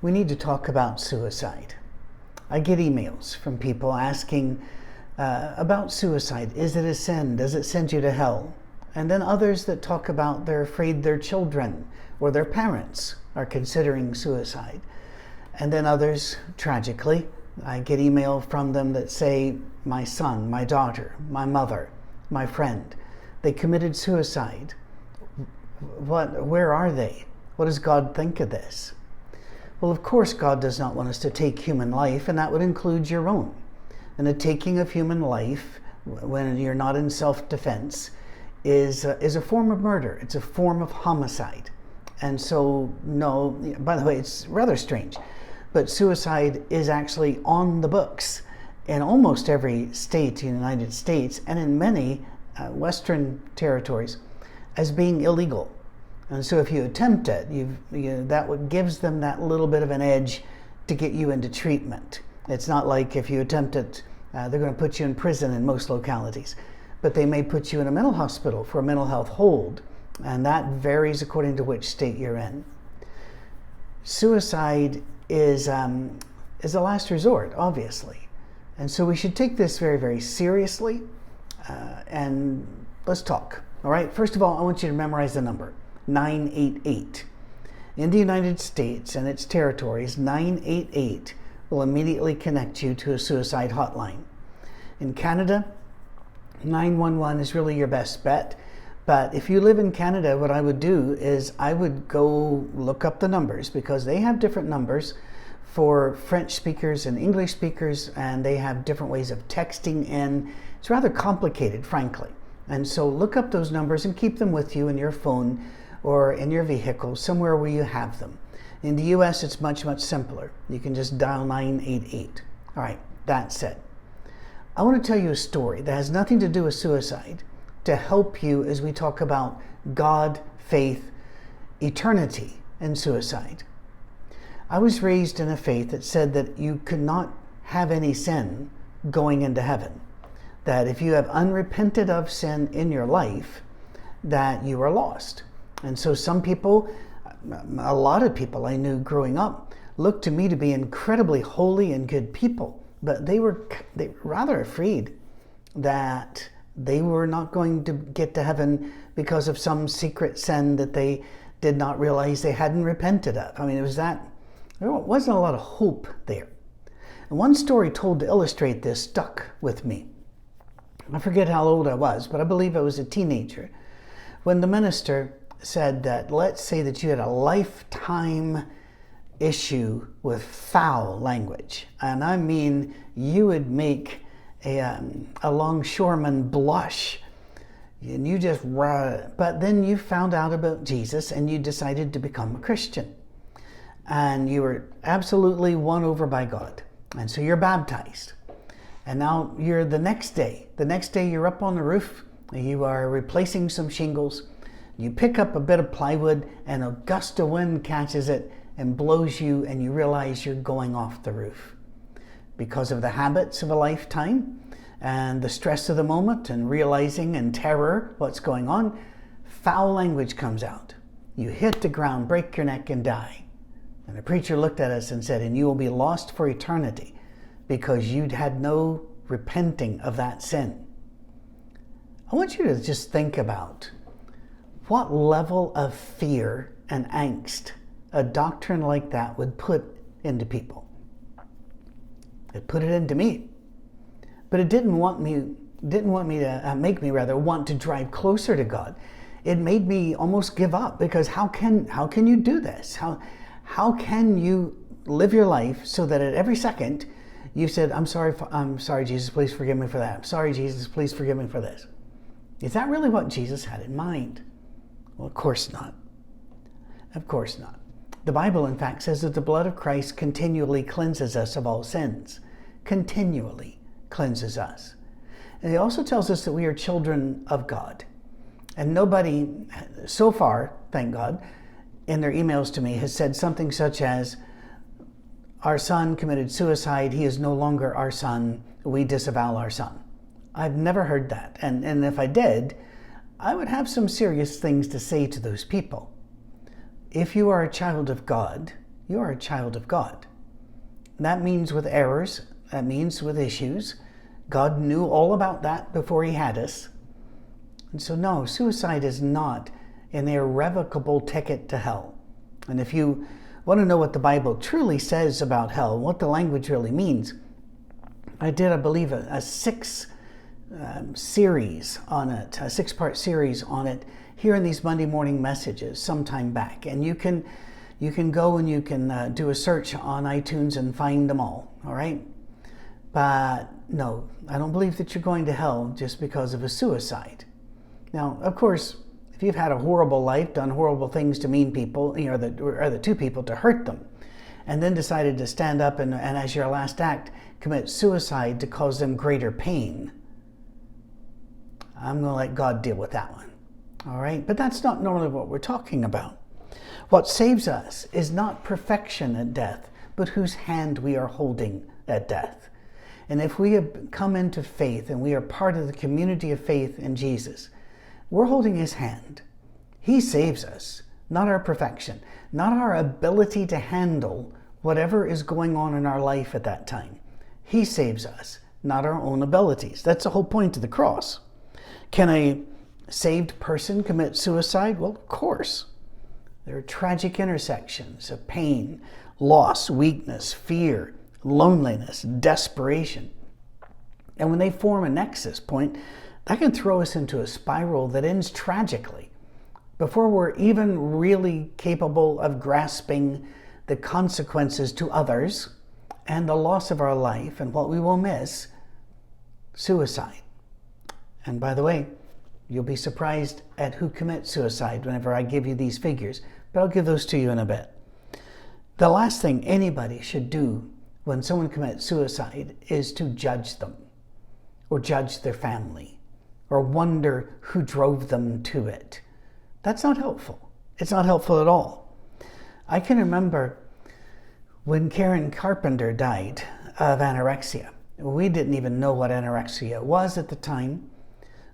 We need to talk about suicide. I get emails from people asking about suicide. Is it a sin? Does it send you to hell? And then others that talk about they're afraid their children or their parents are considering suicide. And then others, tragically, I get email from them that say, my son, my daughter, my mother, my friend, they committed suicide. Where are they? What does God think of this? Well, of course, God does not want us to take human life, and that would include your own. And the taking of human life, when you're not in self-defense, is a form of murder. It's a form of homicide. And so, no, by the way, it's rather strange, but suicide is actually on the books in almost every state in the United States and in many Western territories as being illegal. And so if you attempt it, that gives them that little bit of an edge to get you into treatment. It's not like if you attempt it, they're going to put you in prison in most localities. But they may put you in a mental hospital for a mental health hold, and that varies according to which state you're in. Suicide is a last resort, obviously. And so we should take this very, very seriously, and let's talk. All right, first of all, I want you to memorize the number. 988. In the United States and its territories, 988 will immediately connect you to a suicide hotline. In Canada, 911 is really your best bet. But if you live in Canada, what I would do is I would go look up the numbers, because they have different numbers for French speakers and English speakers, and they have different ways of texting in. It's rather complicated, frankly. And so look up those numbers and keep them with you in your phone or in your vehicle, somewhere where you have them. In the US, it's much, much simpler. You can just dial 988. All right, that's it. I want to tell you a story that has nothing to do with suicide to help you as we talk about God, faith, eternity, and suicide. I was raised in a faith that said that you could not have any sin going into heaven. That if you have unrepented of sin in your life, that you are lost. And so some people, a lot of people I knew growing up, looked to me to be incredibly holy and good people, but they were rather afraid that they were not going to get to heaven because of some secret sin that they did not realize they hadn't repented of. I mean, there wasn't a lot of hope there. And one story told to illustrate this stuck with me. I forget how old I was, but I believe I was a teenager when the minister said that, let's say that you had a lifetime issue with foul language. And I mean, you would make a longshoreman blush. And you just, but then you found out about Jesus and you decided to become a Christian. And you were absolutely won over by God. And so you're baptized. And now you're the next day you're up on the roof, you are replacing some shingles, you pick up a bit of plywood and a gust of wind catches it and blows you, and you realize you're going off the roof. Because of the habits of a lifetime and the stress of the moment and realizing and terror what's going on, foul language comes out. You hit the ground, break your neck, and die. And the preacher looked at us and said, and you will be lost for eternity, because you'd had no repenting of that sin. I want you to just think about what level of fear and angst a doctrine like that would put into people. It put it into me. But it didn't want me to make me want to drive closer to God. It made me almost give up, because how can you do this? How can you live your life so that at every second you said, I'm sorry, Jesus, please forgive me for that. I'm sorry, Jesus, please forgive me for this. Is that really what Jesus had in mind? Well, of course not. Of course not. The Bible, in fact, says that the blood of Christ continually cleanses us of all sins. Continually cleanses us. And it also tells us that we are children of God. And nobody so far, thank God, in their emails to me has said something such as, our son committed suicide, he is no longer our son, we disavow our son. I've never heard that. And if I did, I would have some serious things to say to those people. If you are a child of God, you are a child of God. That means with errors, that means with issues. God knew all about that before he had us. And so no, suicide is not an irrevocable ticket to hell. And if you want to know what the Bible truly says about hell, what the language really means, I did, I believe, a six-part series on it here in these Monday morning messages some time back. And you can go and you can do a search on iTunes and find them all right? But no, I don't believe that you're going to hell just because of a suicide. Now, of course, if you've had a horrible life, done horrible things to mean people, or the two people to hurt them, and then decided to stand up and as your last act, commit suicide to cause them greater pain, I'm going to let God deal with that one. All right? But that's not normally what we're talking about. What saves us is not perfection at death, but whose hand we are holding at death. And if we have come into faith and we are part of the community of faith in Jesus, we're holding his hand. He saves us, not our perfection, not our ability to handle whatever is going on in our life at that time. He saves us, not our own abilities. That's the whole point of the cross. Can a saved person commit suicide? Well, of course. There are tragic intersections of pain, loss, weakness, fear, loneliness, desperation. And when they form a nexus point, that can throw us into a spiral that ends tragically before we're even really capable of grasping the consequences to others and the loss of our life and what we will miss, suicide. And by the way, you'll be surprised at who commits suicide whenever I give you these figures, but I'll give those to you in a bit. The last thing anybody should do when someone commits suicide is to judge them or judge their family or wonder who drove them to it. That's not helpful. It's not helpful at all. I can remember when Karen Carpenter died of anorexia. We didn't even know what anorexia was at the time,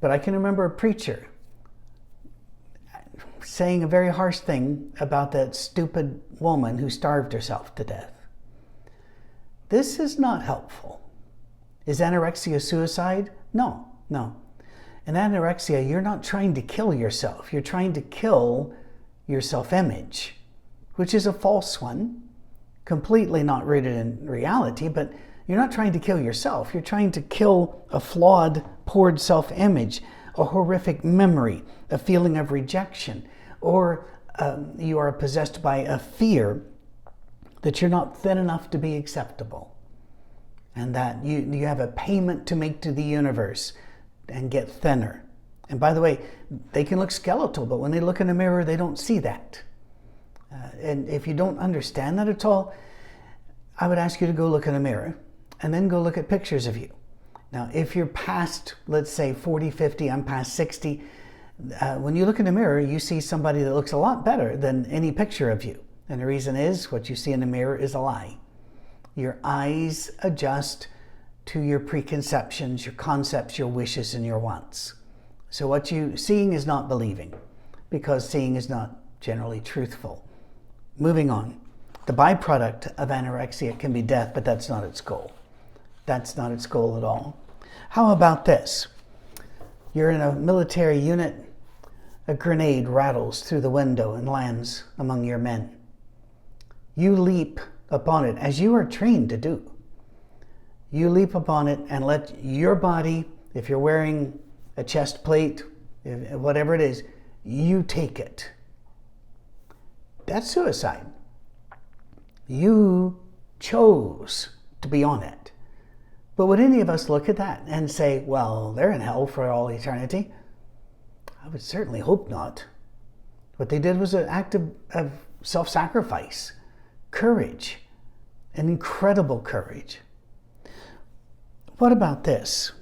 but I can remember a preacher saying a very harsh thing about that stupid woman who starved herself to death. This is not helpful. Is anorexia suicide? No. In anorexia, you're not trying to kill yourself. You're trying to kill your self-image, which is a false one, completely not rooted in reality, but you're not trying to kill yourself. You're trying to kill a flawed, poor self-image, a horrific memory, a feeling of rejection, or you are possessed by a fear that you're not thin enough to be acceptable, and that you have a payment to make to the universe and get thinner. And by the way, they can look skeletal, but when they look in a mirror, they don't see that. And if you don't understand that at all, I would ask you to go look in a mirror and then go look at pictures of you. Now, if you're past, let's say 40, 50, I'm past 60, when you look in the mirror, you see somebody that looks a lot better than any picture of you. And the reason is what you see in the mirror is a lie. Your eyes adjust to your preconceptions, your concepts, your wishes, and your wants. So what you seeing is not believing, because seeing is not generally truthful. Moving on. The byproduct of anorexia can be death, but that's not its goal. That's not its goal at all. How about this? You're in a military unit, a grenade rattles through the window and lands among your men. You leap upon it, as you are trained to do. You leap upon it and let your body, if you're wearing a chest plate, whatever it is, you take it. That's suicide. You chose to be on it. But would any of us look at that and say, well, they're in hell for all eternity? I would certainly hope not. What they did was an act of self-sacrifice, courage, an incredible courage. What about this?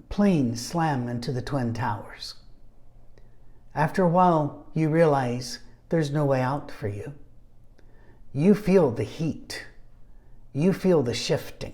Planes slam into the Twin Towers. After a while, you realize there's no way out for you. You feel the heat. You feel the shifting.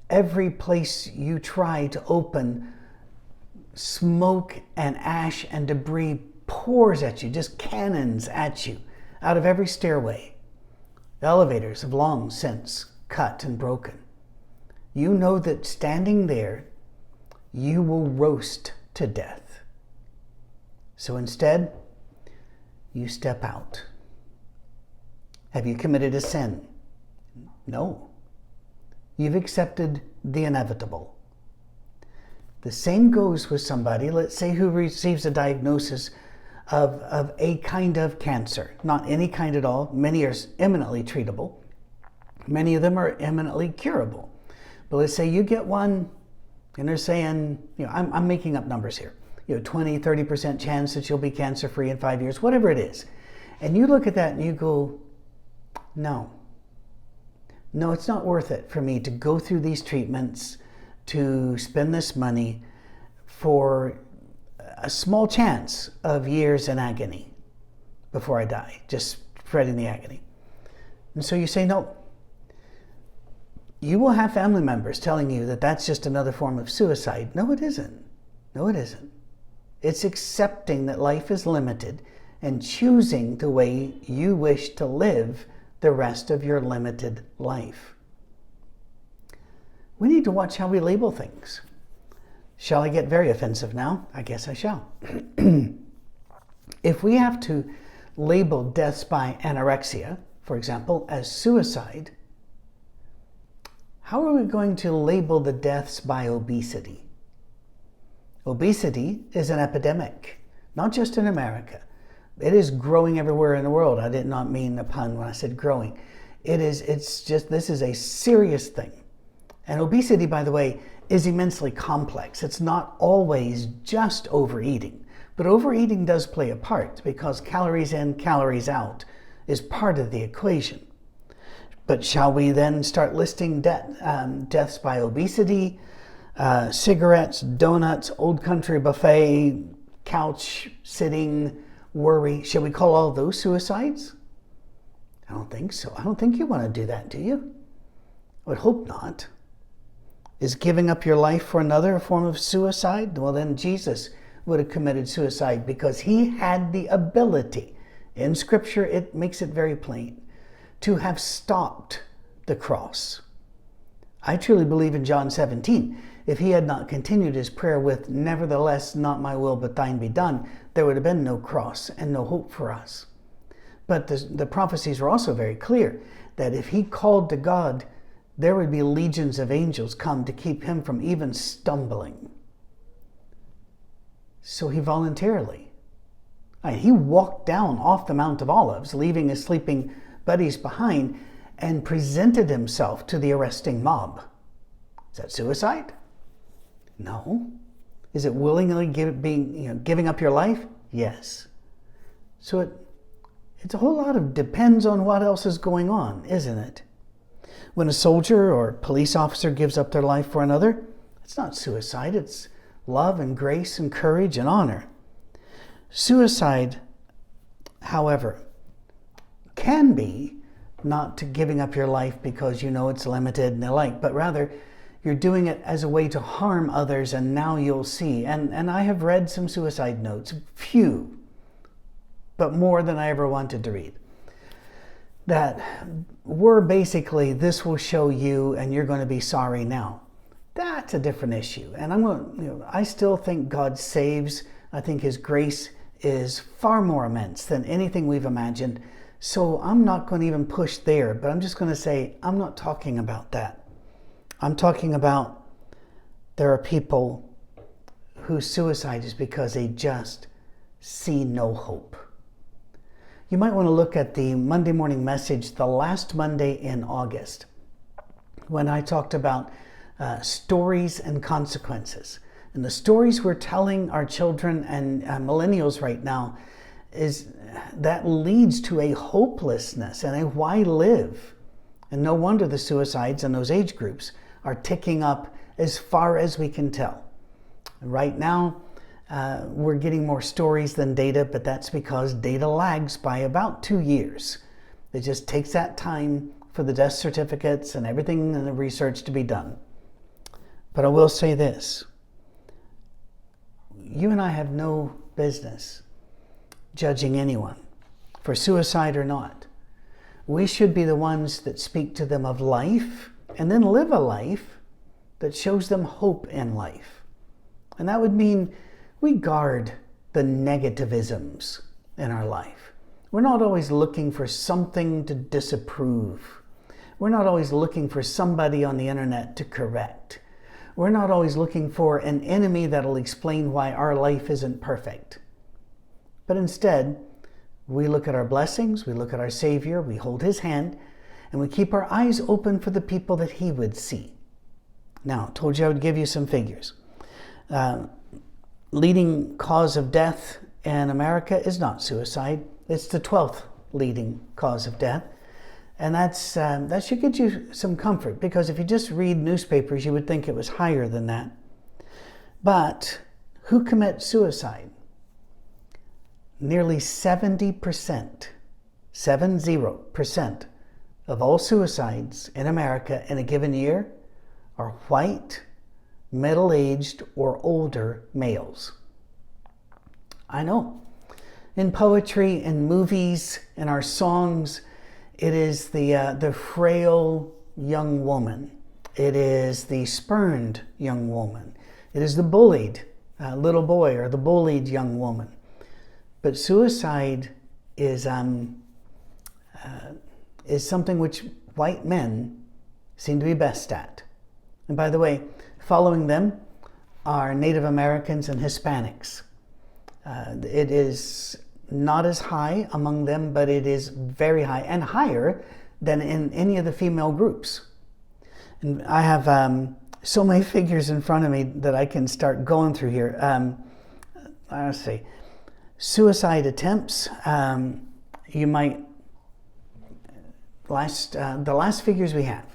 Every place you try to open, smoke and ash and debris pours at you, just cannons at you. out of every stairway. The elevators have long since cut and broken. You know that standing there, you will roast to death. So instead, you step out. Have you committed a sin? No. You've accepted the inevitable. The same goes with somebody, let's say, who receives a diagnosis of a kind of cancer. Not any kind at all. Many are eminently treatable. Many of them are eminently curable. But let's say you get one, and they're saying, I'm making up numbers here, 20, 30% chance that you'll be cancer-free in 5 years, whatever it is. And you look at that and you go, no, it's not worth it for me to go through these treatments, to spend this money for a small chance of years in agony before I die, just spreading the agony. And so you say no. You will have family members telling you that that's just another form of suicide. No, it isn't. No, it isn't. It's accepting that life is limited and choosing the way you wish to live the rest of your limited life. We need to watch how we label things. Shall I get very offensive now? I guess I shall. If we have to label deaths by anorexia, for example, as suicide, how are we going to label the deaths by obesity? Obesity is an epidemic, not just in America. It is growing everywhere in the world. I did not mean a pun when I said growing. This is a serious thing. And obesity, by the way, is immensely complex. It's not always just overeating, but overeating does play a part because calories in, calories out is part of the equation. But shall we then start listing deaths by obesity, cigarettes, donuts, old country buffet, couch sitting, worry? Shall we call all those suicides? I don't think so. I don't think you want to do that, do you? I would hope not. Is giving up your life for another a form of suicide? Well, then Jesus would have committed suicide because he had the ability. In Scripture, it makes it very plain to have stopped the cross. I truly believe in John 17. If he had not continued his prayer with, nevertheless, not my will, but thine be done, there would have been no cross and no hope for us. But the prophecies were also very clear that if he called to God, there would be legions of angels come to keep him from even stumbling. So he voluntarily, he walked down off the Mount of Olives, leaving his sleeping buddies behind, and presented himself to the arresting mob. Is that suicide? No. Is it willingly giving up your life? Yes. So it's a whole lot of depends on what else is going on, isn't it? When a soldier or police officer gives up their life for another, it's not suicide. It's love and grace and courage and honor. Suicide, however, can be not to giving up your life because you know it's limited and the like, but rather you're doing it as a way to harm others, and now you'll see. And I have read some suicide notes, few, but more than I ever wanted to read, that were basically, this will show you and you're going to be sorry now. That's a different issue. And I still think God saves. I think his grace is far more immense than anything we've imagined. So I'm not going to even push there, but I'm just going to say, I'm not talking about that. I'm talking about there are people whose suicide is because they just see no hope. You might want to look at the Monday morning message, the last Monday in August, when I talked about stories and consequences. And the stories we're telling our children and millennials right now is that leads to a hopelessness and a why live. And no wonder the suicides in those age groups are ticking up as far as we can tell. Right now, we're getting more stories than data, but that's because data lags by about 2 years. It just takes that time for the death certificates and everything and the research to be done. But I will say this. You and I have no business judging anyone for suicide or not. We should be the ones that speak to them of life and then live a life that shows them hope in life. And that would mean we guard the negativisms in our life. We're not always looking for something to disapprove. We're not always looking for somebody on the internet to correct. We're not always looking for an enemy that'll explain why our life isn't perfect. But instead, we look at our blessings, we look at our Savior, we hold His hand, and we keep our eyes open for the people that He would see. Now, I told you I would give you some figures. Leading cause of death in America is not suicide. It's the 12th leading cause of death. And that should get you some comfort, because if you just read newspapers, you would think it was higher than that. But who commits suicide? Nearly 70%, 70% of all suicides in America in a given year are white, middle-aged, or older males. I know. In poetry, in movies, in our songs, it is the frail young woman. It is the spurned young woman. It is the bullied little boy or the bullied young woman. But suicide is something which white men seem to be best at. And by the way, following them are Native Americans and Hispanics. It is not as high among them, but it is very high, and higher than in any of the female groups. And I have so many figures in front of me that I can start going through here. Let's see. Suicide attempts, you might, the last figures we have,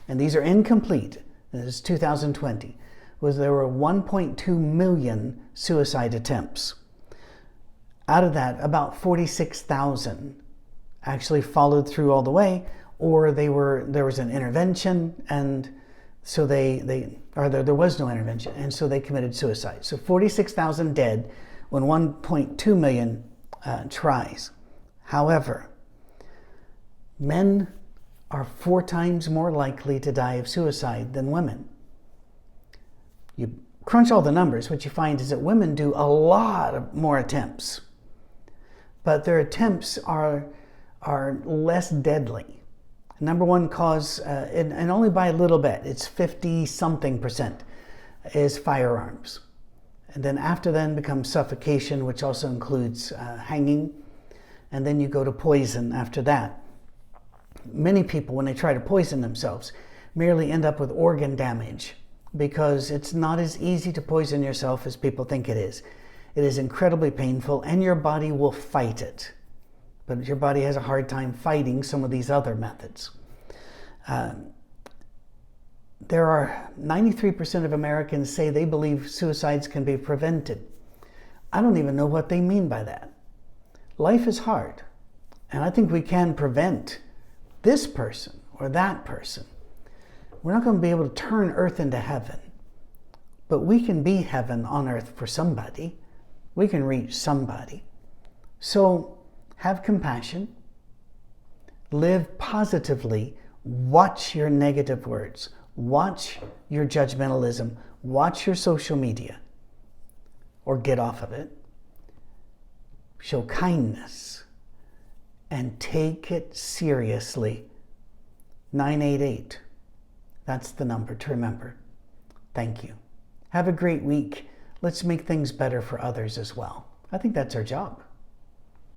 and these are incomplete, this is 2020, was there were 1.2 million suicide attempts. Out of that, about 46,000 actually followed through all the way, or there was an intervention, and so there was no intervention, and so they committed suicide. So 46,000 dead when 1.2 million tries. However, men are 4 times more likely to die of suicide than women. You crunch all the numbers, what you find is that women do a lot more attempts, but their attempts are less deadly. Number one cause, and only by a little bit, it's 50-something%, is firearms. And then after then becomes suffocation, which also includes hanging. And then you go to poison after that. Many people, when they try to poison themselves, merely end up with organ damage, because it's not as easy to poison yourself as people think it is. It is incredibly painful, and your body will fight it. But your body has a hard time fighting some of these other methods. There are 93% of Americans say they believe suicides can be prevented. I don't even know what they mean by that. Life is hard, and I think we can prevent this person or that person. We're not going to be able to turn earth into heaven, but we can be heaven on earth for somebody. We can reach somebody. So have compassion, live positively, watch your negative words, watch your judgmentalism, watch your social media, or get off of it. Show kindness and take it seriously. 988. That's the number to remember. Thank you. Have a great week. Let's make things better for others as well. I think that's our job.